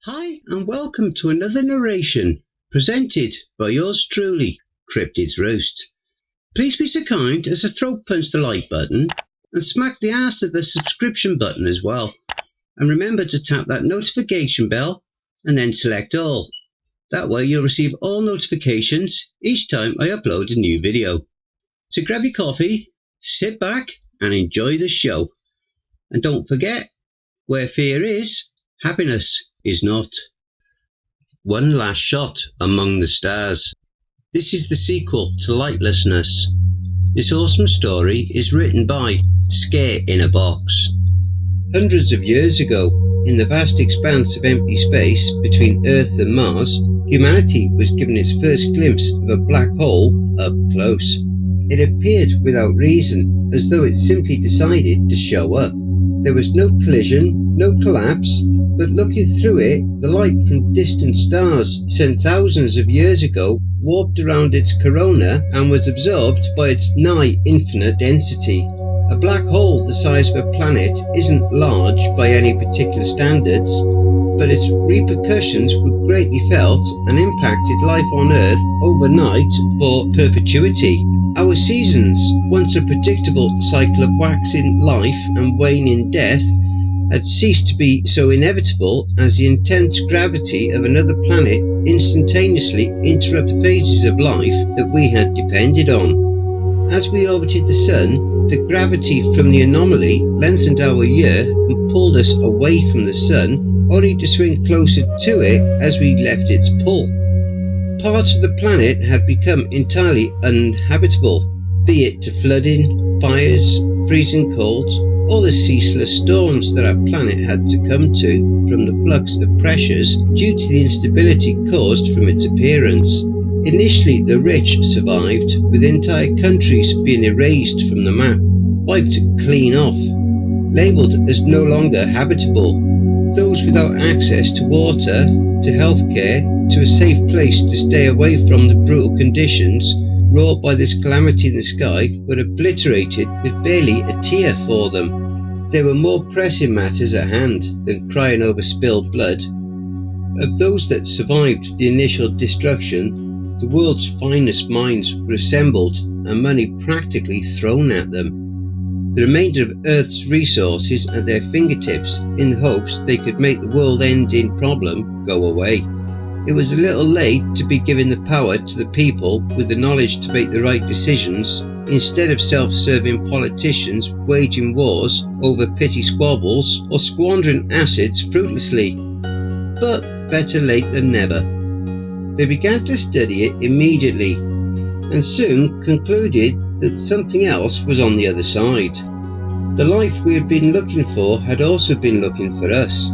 Hi and welcome to another narration presented by yours truly, Cryptids Roost. Please be so kind as to throat punch the like button and smack the ass of the subscription button as well. And remember to tap that notification bell and then select all. That way you'll receive all notifications each time I upload a new video. So grab your coffee, sit back and enjoy the show. And don't forget, where fear is, happiness is not. One Last Shot Among the Stars. This is the sequel to Lightlessness. This awesome story is written by Scare in a Box. Hundreds of years ago, in the vast expanse of empty space between Earth and Mars, humanity was given its first glimpse of a black hole up close. It appeared without reason, as though it simply decided to show up. There was no collision, no collapse, but looking through it, the light from distant stars sent thousands of years ago warped around its corona and was absorbed by its nigh infinite density. A black hole the size of a planet isn't large by any particular standards, but its repercussions were greatly felt and impacted life on Earth overnight for perpetuity. Our seasons, once a predictable cycle of waxing life and waning death, had ceased to be so inevitable as the intense gravity of another planet instantaneously interrupted phases of life that we had depended on. As we orbited the Sun, the gravity from the anomaly lengthened our year and pulled us away from the Sun, only to swing closer to it as we left its pull. Parts of the planet had become entirely uninhabitable, be it to flooding, fires, freezing cold, or the ceaseless storms that our planet had succumbed to from the flux of pressures due to the instability caused from its appearance. Initially the rich survived, with entire countries being erased from the map, wiped clean off, labelled as no longer habitable. Those without access to water, to healthcare, to a safe place to stay away from the brutal conditions wrought by this calamity in the sky were obliterated with barely a tear for them. There were more pressing matters at hand than crying over spilled blood. Of those that survived the initial destruction, the world's finest minds were assembled and money practically thrown at them. The remainder of Earth's resources at their fingertips in the hopes they could make the world-ending problem go away. It was a little late to be giving the power to the people with the knowledge to make the right decisions, instead of self-serving politicians waging wars over petty squabbles or squandering assets fruitlessly. But better late than never. They began to study it immediately, and soon concluded that something else was on the other side. The life we had been looking for had also been looking for us,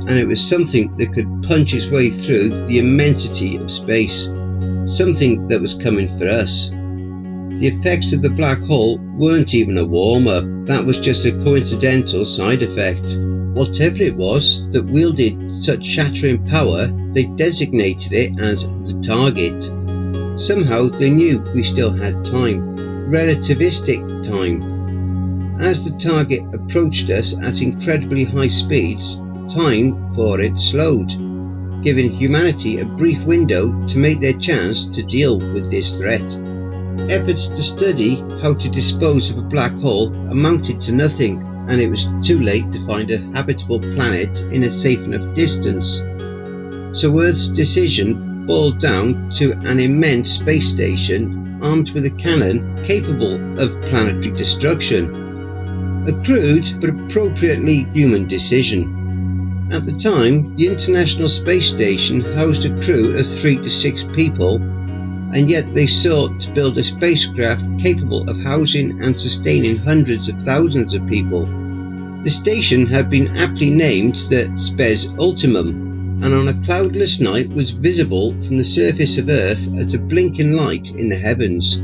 and it was something that could punch its way through the immensity of space, something that was coming for us. The effects of the black hole weren't even a warm-up, that was just a coincidental side effect. Whatever it was that wielded such shattering power, they designated it as the target. Somehow they knew we still had time, relativistic time. As the target approached us at incredibly high speeds, time for it slowed, giving humanity a brief window to make their chance to deal with this threat. Efforts to study how to dispose of a black hole amounted to nothing, and it was too late to find a habitable planet in a safe enough distance. So Earth's decision boiled down to an immense space station armed with a cannon capable of planetary destruction. A crude but appropriately human decision. At the time, the International Space Station housed a crew of 3 to 6 people, and yet they sought to build a spacecraft capable of housing and sustaining hundreds of thousands of people. The station had been aptly named the Spes Ultimum, and on a cloudless night was visible from the surface of Earth as a blinking light in the heavens,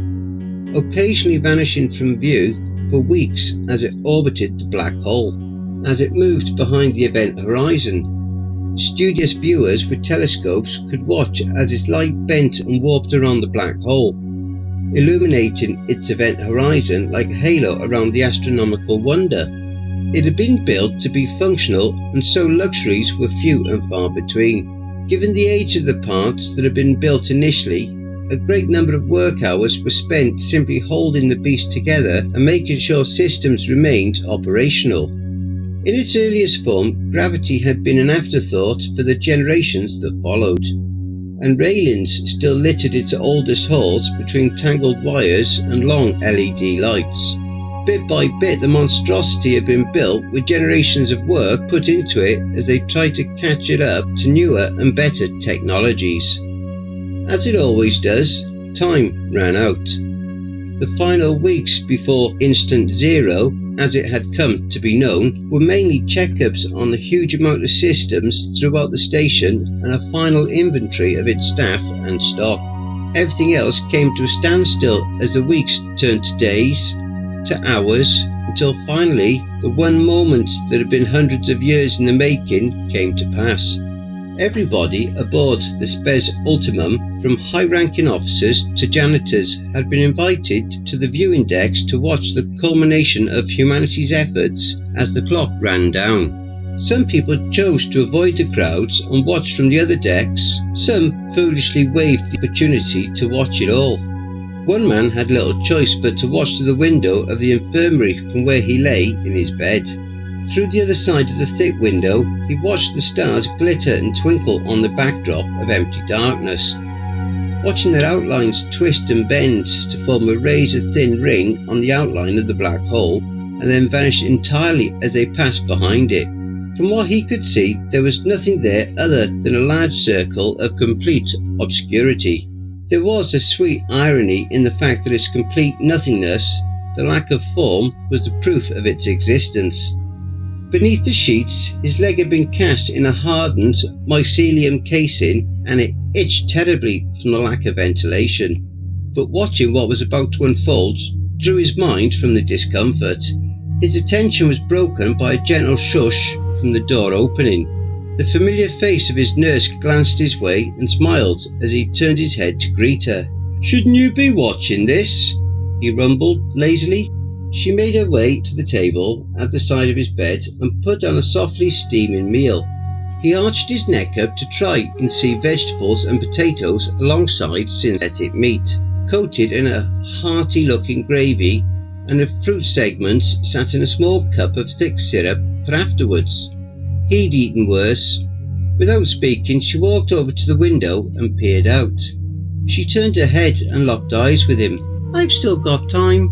occasionally vanishing from view for weeks as it orbited the black hole. As it moved behind the event horizon, studious viewers with telescopes could watch as its light bent and warped around the black hole, illuminating its event horizon like a halo around the astronomical wonder. It had been built to be functional, and so luxuries were few and far between. Given the age of the parts that had been built initially, a great number of work hours were spent simply holding the beast together and making sure systems remained operational. In its earliest form, gravity had been an afterthought for the generations that followed, and railings still littered its oldest halls between tangled wires and long LED lights. Bit by bit, the monstrosity had been built with generations of work put into it as they tried to catch it up to newer and better technologies. As it always does, time ran out. The final weeks before Instant Zero, as it had come to be known, were mainly checkups on the huge amount of systems throughout the station and a final inventory of its staff and stock. Everything else came to a standstill as the weeks turned to days, to hours, until finally the one moment that had been hundreds of years in the making came to pass. Everybody aboard the Spes Ultimum, from high-ranking officers to janitors, had been invited to the viewing decks to watch the culmination of humanity's efforts as the clock ran down. Some people chose to avoid the crowds and watch from the other decks. Some foolishly waived the opportunity to watch it all. One man had little choice but to watch to the window of the infirmary from where he lay in his bed. Through the other side of the thick window, he watched the stars glitter and twinkle on the backdrop of empty darkness, watching their outlines twist and bend to form a razor-thin ring on the outline of the black hole, and then vanish entirely as they passed behind it. From what he could see, there was nothing there other than a large circle of complete obscurity. There was a sweet irony in the fact that its complete nothingness, the lack of form, was the proof of its existence. Beneath the sheets, his leg had been cast in a hardened mycelium casing, and it itched terribly from the lack of ventilation. But watching what was about to unfold drew his mind from the discomfort. His attention was broken by a gentle shush from the door opening. The familiar face of his nurse glanced his way and smiled as he turned his head to greet her. "Shouldn't you be watching this?" he rumbled lazily. She made her way to the table at the side of his bed and put down a softly steaming meal. He arched his neck up to try and see vegetables and potatoes alongside synthetic meat, coated in a hearty-looking gravy, and the fruit segments sat in a small cup of thick syrup for afterwards. He'd eaten worse. Without speaking, she walked over to the window and peered out. She turned her head and locked eyes with him. "I've still got time."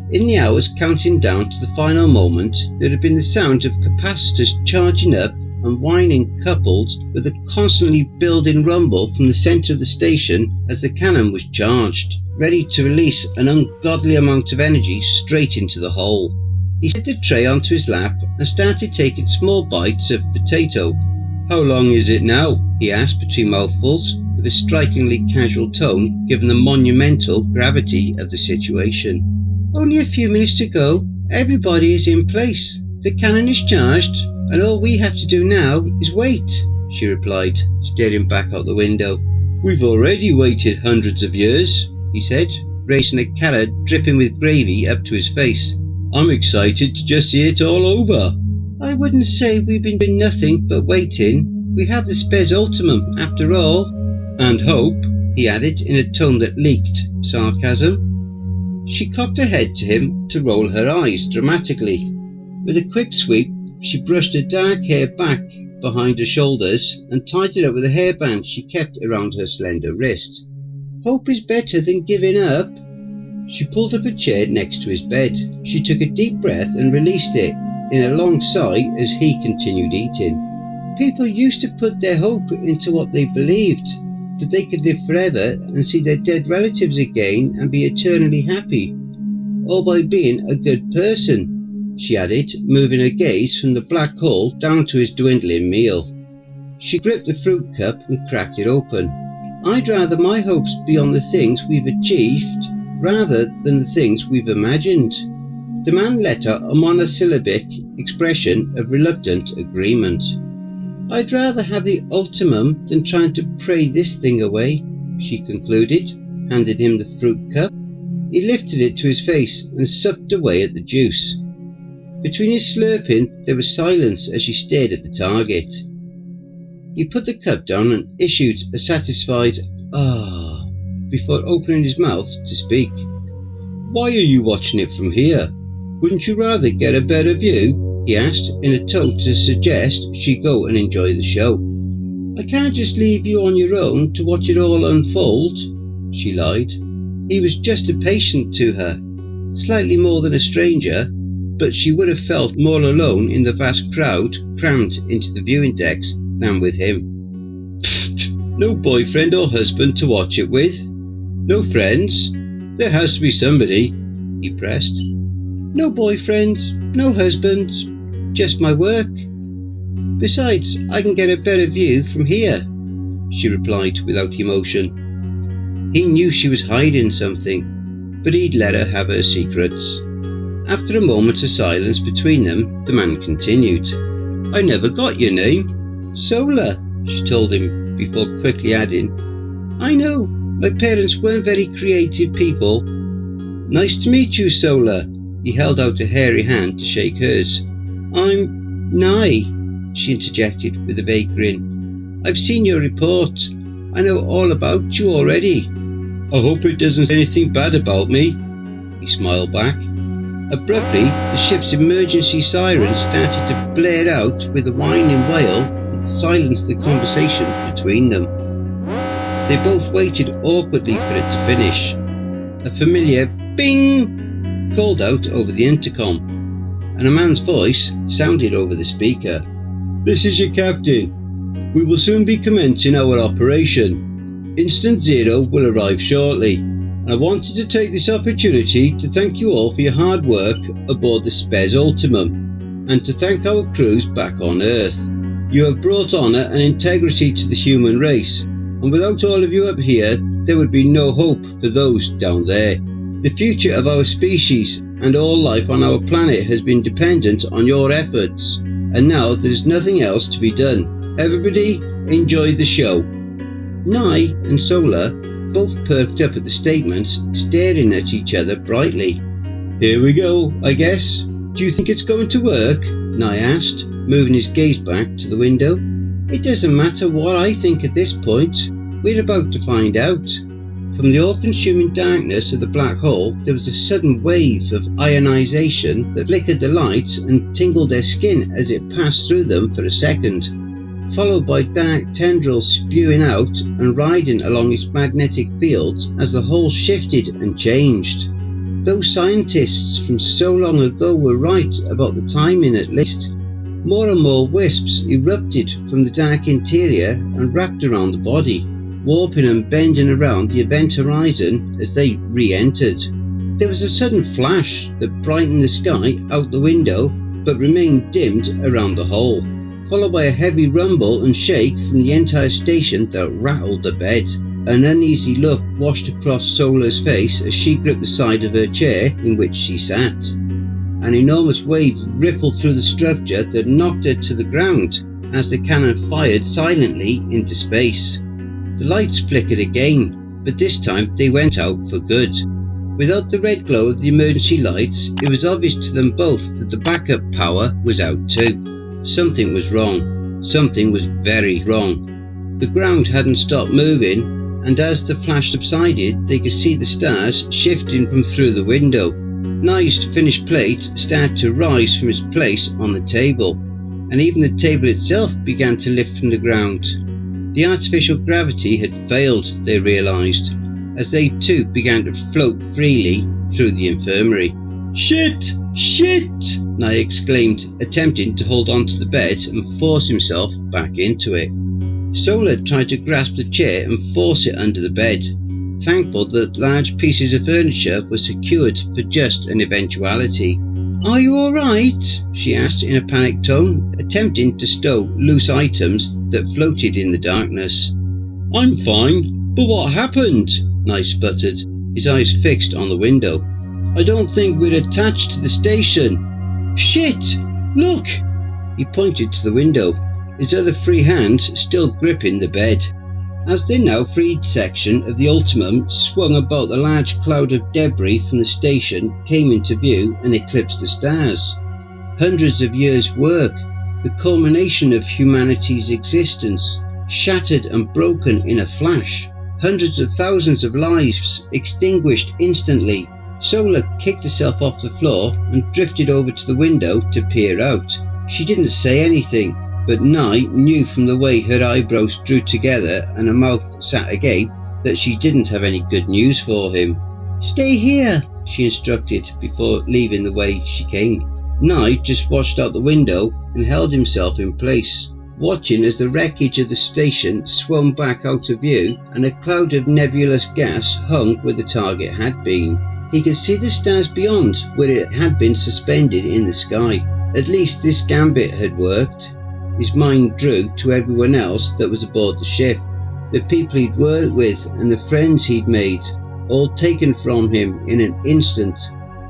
In the hours counting down to the final moment, there had been the sound of capacitors charging up and whining, coupled with a constantly building rumble from the centre of the station as the cannon was charged, ready to release an ungodly amount of energy straight into the hole. He set the tray onto his lap and started taking small bites of potato. "How long is it now?" he asked between mouthfuls, with a strikingly casual tone given the monumental gravity of the situation. "Only a few minutes to go. Everybody is in place. The cannon is charged, and all we have to do now is wait," she replied, staring back out the window. "We've already waited hundreds of years," he said, raising a carrot dripping with gravy up to his face. "I'm excited to just see it all over." "I wouldn't say we've been doing nothing but waiting. We have the Spes Ultimum, after all." "And hope," he added in a tone that leaked sarcasm. She cocked her head to him to roll her eyes dramatically. With a quick sweep, she brushed her dark hair back behind her shoulders and tied it up with a hairband she kept around her slender wrist. "Hope is better than giving up." She pulled up a chair next to his bed. She took a deep breath and released it in a long sigh as he continued eating. "People used to put their hope into what they believed, that they could live forever and see their dead relatives again and be eternally happy, all by being a good person," she added, moving her gaze from the black hole down to his dwindling meal. She gripped the fruit cup and cracked it open. "I'd rather my hopes be on the things we've achieved rather than the things we've imagined." The man let out a monosyllabic expression of reluctant agreement. "I'd rather have the ultimum than trying to pray this thing away," she concluded, handing him the fruit cup. He lifted it to his face and sucked away at the juice. Between his slurping, there was silence as she stared at the target. He put the cup down and issued a satisfied "ah" before opening his mouth to speak. "Why are you watching it from here? Wouldn't you rather get a better view?" he asked, in a tone to suggest she go and enjoy the show. "I can't just leave you on your own to watch it all unfold," she lied. He was just a patient to her, slightly more than a stranger, but she would have felt more alone in the vast crowd crammed into the viewing decks than with him. "No boyfriend or husband to watch it with? No friends? There has to be somebody," he pressed. "No boyfriend, no husband, just my work. Besides, I can get a better view from here," she replied without emotion. He knew she was hiding something, but he'd let her have her secrets. After a moment of silence between them, the man continued. "I never got your name." "Solar," she told him before quickly adding, "I know, my parents weren't very creative people." "Nice to meet you, Solar." He held out a hairy hand to shake hers. "I'm Nye," she interjected with a vague grin. "I've seen your report. I know all about you already." "I hope it doesn't say anything bad about me," he smiled back. Abruptly, the ship's emergency siren started to blare out with a whining wail that silenced the conversation between them. They both waited awkwardly for it to finish. A familiar "bing" called out over the intercom, and a man's voice sounded over the speaker. "This is your captain. We will soon be commencing our operation. Instant Zero will arrive shortly. I wanted to take this opportunity to thank you all for your hard work aboard the Spes Ultimum, and to thank our crews back on Earth. You have brought honour and integrity to the human race, and without all of you up here, there would be no hope for those down there. The future of our species and all life on our planet has been dependent on your efforts, and now there's nothing else to be done. Everybody, enjoy the show." Nye and Solar both perked up at the statements, staring at each other brightly. "Here we go, I guess. Do you think it's going to work?" Nye asked, moving his gaze back to the window. "It doesn't matter what I think at this point. We're about to find out." From the all-consuming darkness of the black hole, there was a sudden wave of ionization that flickered the lights and tingled their skin as it passed through them for a second, followed by dark tendrils spewing out and riding along its magnetic fields as the whole shifted and changed. Those scientists from so long ago were right about the timing at least. More and more wisps erupted from the dark interior and wrapped around the body, warping and bending around the event horizon as they re-entered. There was a sudden flash that brightened the sky out the window but remained dimmed around the hole, followed by a heavy rumble and shake from the entire station that rattled the bed. An uneasy look washed across Solar's face as she gripped the side of her chair in which she sat. An enormous wave rippled through the structure that knocked her to the ground as the cannon fired silently into space. The lights flickered again, but this time they went out for good. Without the red glow of the emergency lights, it was obvious to them both that the backup power was out too. Something was wrong. Something was very wrong. The ground hadn't stopped moving, and as the flash subsided, they could see the stars shifting from through the window. Nye's finished plate started to rise from its place on the table, and even the table itself began to lift from the ground. The artificial gravity had failed, they realised, as they too began to float freely through the infirmary. "Shit! Shit!" Nye exclaimed, attempting to hold onto the bed and force himself back into it. Solar tried to grasp the chair and force it under the bed, thankful that large pieces of furniture were secured for just an eventuality. "Are you alright?" she asked in a panicked tone, attempting to stow loose items that floated in the darkness. "I'm fine, but what happened?" Nye sputtered, his eyes fixed on the window. "I don't think we're attached to the station." "Shit! Look!" He pointed to the window, his other free hand still gripping the bed. As the now freed section of the Ultimum swung about, the large cloud of debris from the station came into view and eclipsed the stars. Hundreds of years' work, the culmination of humanity's existence, shattered and broken in a flash. Hundreds of thousands of lives extinguished instantly. Sola kicked herself off the floor and drifted over to the window to peer out. She didn't say anything, but Nye knew from the way her eyebrows drew together and her mouth sat agape that she didn't have any good news for him. "Stay here," she instructed before leaving the way she came. Nye just watched out the window and held himself in place, watching as the wreckage of the station swung back out of view and a cloud of nebulous gas hung where the target had been. He could see the stars beyond where it had been suspended in the sky. At least this gambit had worked. His mind drew to everyone else that was aboard the ship, the people he'd worked with and the friends he'd made, all taken from him in an instant.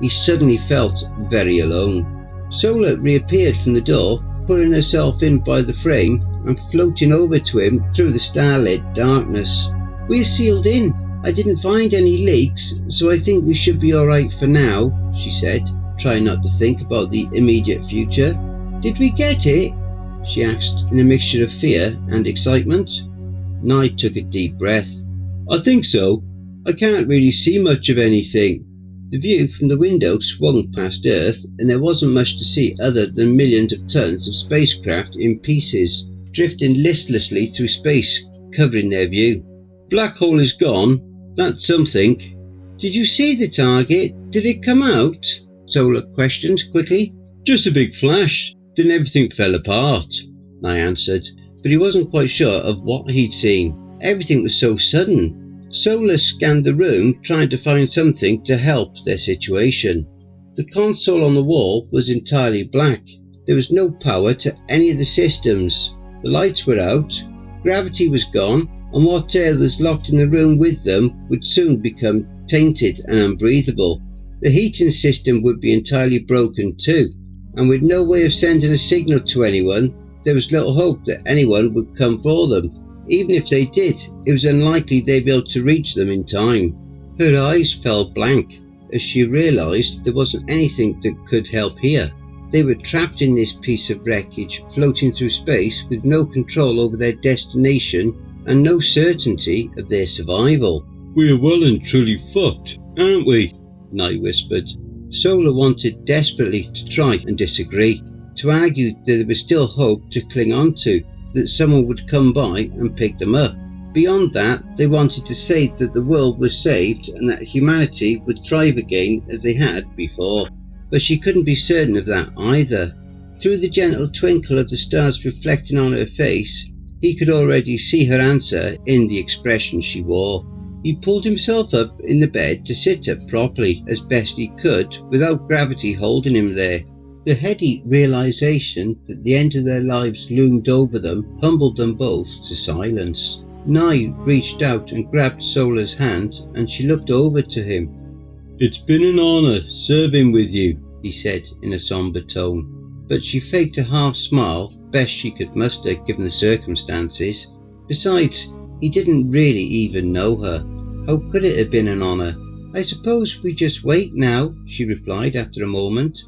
He suddenly felt very alone. Sola reappeared from the door, pulling herself in by the frame and floating over to him through the starlit darkness. "We're sealed in. I didn't find any leaks, so I think we should be alright for now," she said, trying not to think about the immediate future. "Did we get it?" she asked in a mixture of fear and excitement. Nye took a deep breath. "I think so. I can't really see much of anything." The view from the window swung past Earth, and there wasn't much to see other than millions of tons of spacecraft in pieces, drifting listlessly through space, covering their view. "Black hole is gone. That's something." "Did you see the target? Did it come out?" Sola questioned quickly. "Just a big flash. Then everything fell apart," I answered, but he wasn't quite sure of what he'd seen. Everything was so sudden. Sola scanned the room, trying to find something to help their situation. The console on the wall was entirely black. There was no power to any of the systems. The lights were out, gravity was gone, and what air was locked in the room with them would soon become tainted and unbreathable. The heating system would be entirely broken too, and with no way of sending a signal to anyone, there was little hope that anyone would come for them. Even if they did, it was unlikely they'd be able to reach them in time. Her eyes fell blank as she realised there wasn't anything that could help here. They were trapped in this piece of wreckage, floating through space with no control over their destination and no certainty of their survival. "We're well and truly fucked, aren't we?" Nye whispered. Sola wanted desperately to try and disagree, to argue that there was still hope to cling on to, that someone would come by and pick them up. Beyond that, they wanted to say that the world was saved and that humanity would thrive again as they had before. But she couldn't be certain of that either. Through the gentle twinkle of the stars reflecting on her face, he could already see her answer in the expression she wore. He pulled himself up in the bed to sit up properly as best he could without gravity holding him there. The heady realisation that the end of their lives loomed over them humbled them both to silence. Nye reached out and grabbed Sola's hand, and she looked over to him. "It's been an honour serving with you," he said in a sombre tone, but she faked a half smile, best she could muster given the circumstances. Besides, he didn't really even know her. How could it have been an honour? "I suppose we just wait now," she replied after a moment,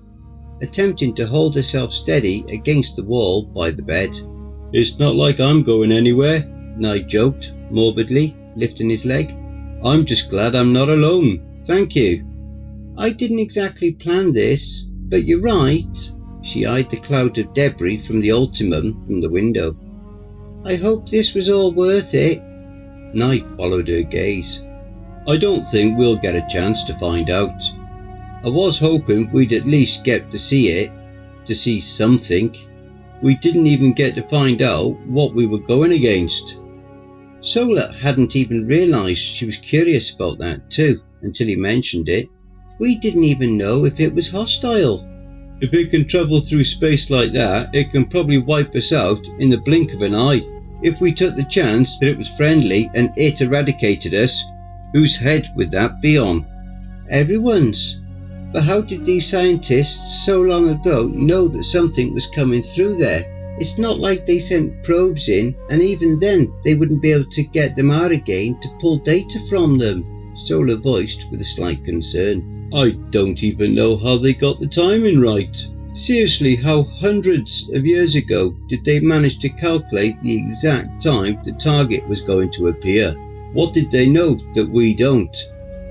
attempting to hold herself steady against the wall by the bed. "It's not like I'm going anywhere," Nye joked morbidly, lifting his leg. "I'm just glad I'm not alone. Thank you." "I didn't exactly plan this, but you're right." She eyed the cloud of debris from the Ultimum from the window. "I hope this was all worth it." Nye followed her gaze. "I don't think we'll get a chance to find out. I was hoping we'd at least get to see it, to see something. We didn't even get to find out what we were going against." Sola hadn't even realised she was curious about that too, until he mentioned it. "We didn't even know if it was hostile." "If it can travel through space like that, it can probably wipe us out in the blink of an eye. If we took the chance that it was friendly and it eradicated us, whose head would that be on?" "Everyone's. But how did these scientists so long ago know that something was coming through there? It's not like they sent probes in, and even then they wouldn't be able to get them out again to pull data from them," Sola voiced with a slight concern. "I don't even know how they got the timing right. Seriously, how hundreds of years ago did they manage to calculate the exact time the target was going to appear? What did they know that we don't?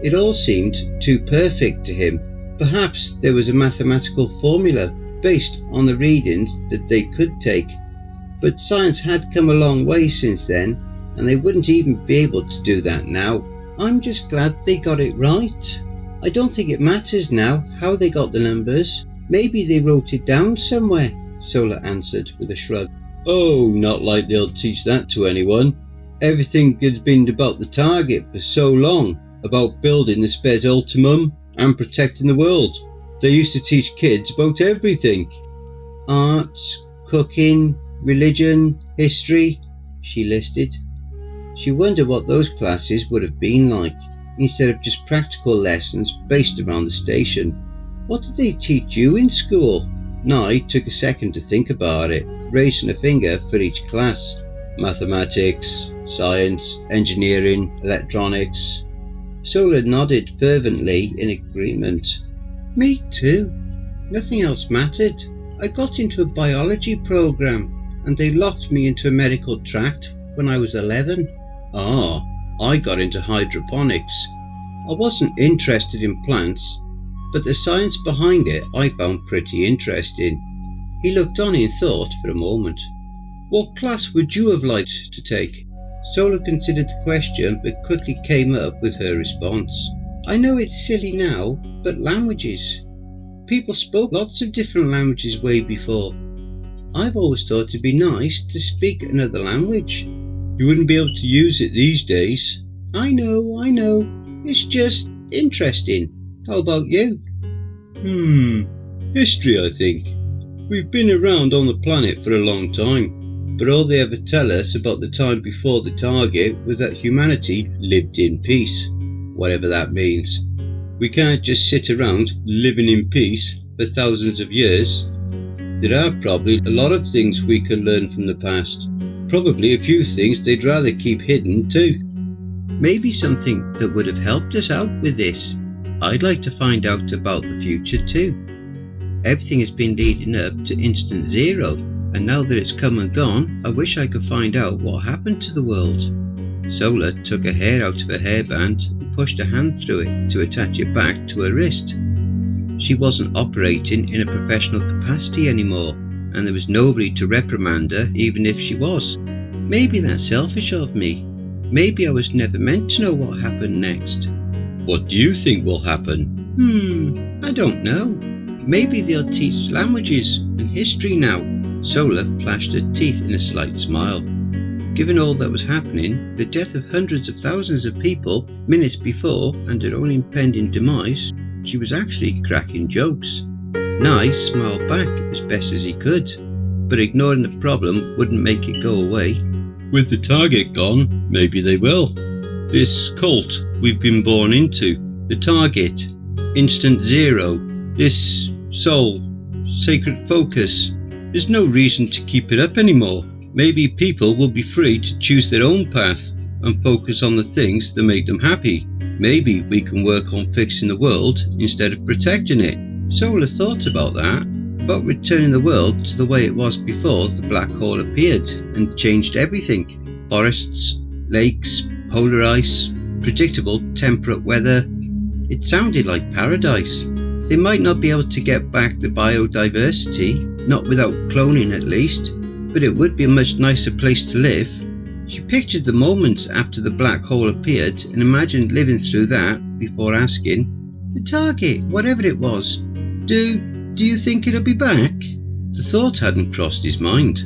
It all seemed too perfect to him. Perhaps there was a mathematical formula based on the readings that they could take. But science had come a long way since then, and they wouldn't even be able to do that now. I'm just glad they got it right. I don't think it matters now how they got the numbers. Maybe they wrote it down somewhere, Solar answered with a shrug. Oh, not like they'll teach that to anyone. Everything has been about the target for so long, about building the Spes Ultimum and protecting the world. They used to teach kids about everything. Arts, cooking, religion, history, she listed. She wondered what those classes would have been like, instead of just practical lessons based around the station. What did they teach you in school? Nye took a second to think about it, raising a finger for each class. Mathematics, science, engineering, electronics. Solar nodded fervently in agreement. Me too. Nothing else mattered. I got into a biology program, and they locked me into a medical tract when I was 11. Ah, I got into hydroponics. I wasn't interested in plants, but the science behind it I found pretty interesting. He looked on in thought for a moment. What class would you have liked to take? Solar considered the question, but quickly came up with her response. I know it's silly now, but languages. People spoke lots of different languages way before. I've always thought it'd be nice to speak another language. You wouldn't be able to use it these days. I know. It's just interesting. How about you? History, I think. We've been around on the planet for a long time, but all they ever tell us about the time before the target was that humanity lived in peace, whatever that means. We can't just sit around living in peace for thousands of years. There are probably a lot of things we can learn from the past. Probably a few things they'd rather keep hidden too. Maybe something that would have helped us out with this. I'd like to find out about the future too. Everything has been leading up to Instant Zero, and now that it's come and gone, I wish I could find out what happened to the world. Solar took a hair out of her hairband and pushed a hand through it to attach it back to her wrist. She wasn't operating in a professional capacity anymore, and there was nobody to reprimand her even if she was. Maybe that's selfish of me. Maybe I was never meant to know what happened next. What do you think will happen? I don't know. Maybe they'll teach languages and history now. Solar flashed her teeth in a slight smile. Given all that was happening, the death of hundreds of thousands of people minutes before and her own impending demise, she was actually cracking jokes. Nye smiled back as best as he could, but ignoring the problem wouldn't make it go away. With the target gone, maybe they will. This cult we've been born into, the target, Instant Zero, this soul, sacred focus, there's no reason to keep it up anymore. Maybe people will be free to choose their own path and focus on the things that make them happy. Maybe we can work on fixing the world instead of protecting it. Solar thought about that, about returning the world to the way it was before the black hole appeared and changed everything. Forests, lakes, polar ice, predictable temperate weather. It sounded like paradise. They might not be able to get back the biodiversity, not without cloning at least, but it would be a much nicer place to live. She pictured the moments after the black hole appeared and imagined living through that before asking, the target, whatever it was, do you think it'll be back? The thought hadn't crossed his mind.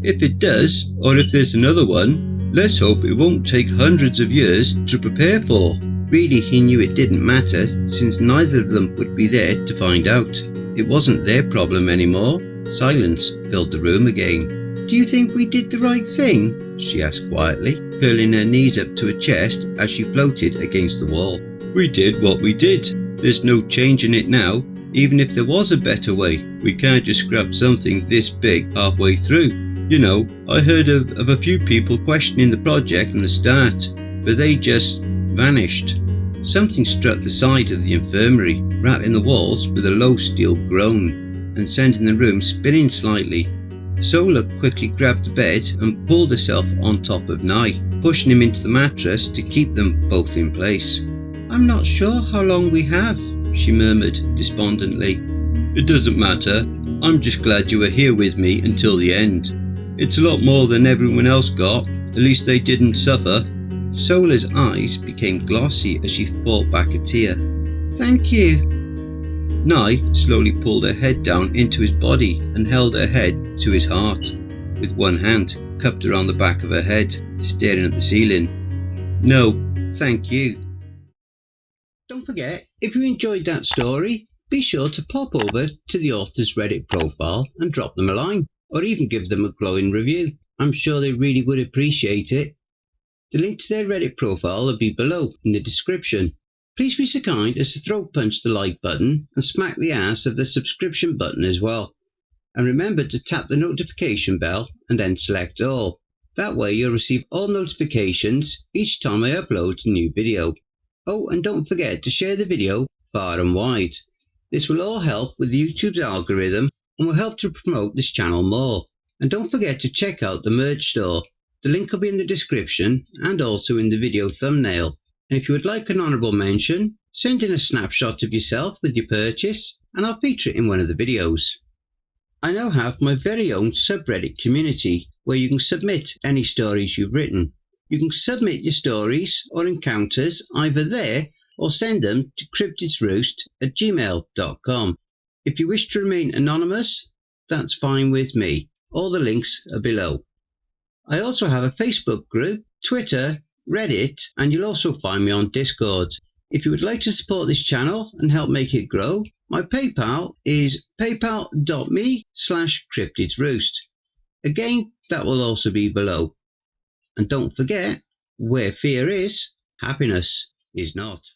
If it does, or if there's another one, let's hope it won't take hundreds of years to prepare for. Really, he knew it didn't matter, since neither of them would be there to find out. It wasn't their problem anymore. Silence filled the room again. Do you think we did the right thing? She asked quietly, curling her knees up to her chest as she floated against the wall. We did what we did. There's no changing it now. Even if there was a better way, we can't just scrap something this big halfway through. You know, I heard of a few people questioning the project from the start, but they just vanished. Something struck the side of the infirmary, rattling the walls with a low steel groan. and sending the room spinning slightly. Solar quickly grabbed the bed and pulled herself on top of Nye, pushing him into the mattress to keep them both in place. "I'm not sure how long we have," she murmured despondently. "It doesn't matter. I'm just glad you were here with me until the end. It's a lot more than everyone else got. At least they didn't suffer." Solar's eyes became glossy as she fought back a tear. "Thank you." Nye slowly pulled her head down into his body and held her head to his heart, with one hand cupped around the back of her head, staring at the ceiling. "No, thank you." Don't forget, if you enjoyed that story, be sure to pop over to the author's Reddit profile and drop them a line, or even give them a glowing review. I'm sure they really would appreciate it. The link to their Reddit profile will be below in the description. Please be so kind as to throat punch the like button and smack the ass of the subscription button as well. And remember to tap the notification bell and then select all. That way you'll receive all notifications each time I upload a new video. Oh, and don't forget to share the video far and wide. This will all help with YouTube's algorithm and will help to promote this channel more. And don't forget to check out the merch store. The link will be in the description and also in the video thumbnail. And if you would like an honourable mention, send in a snapshot of yourself with your purchase and I'll feature it in one of the videos. I now have my very own subreddit community where you can submit any stories you've written. You can submit your stories or encounters either there or send them to cryptidsroost@gmail.com. If you wish to remain anonymous, that's fine with me. All the links are below. I also have a Facebook group, Twitter, Reddit, and you'll also find me on Discord. If you would like to support this channel and help make it grow, my PayPal is paypal.me/cryptidsroost. Again, that will also be below. And don't forget, where fear is, happiness is not.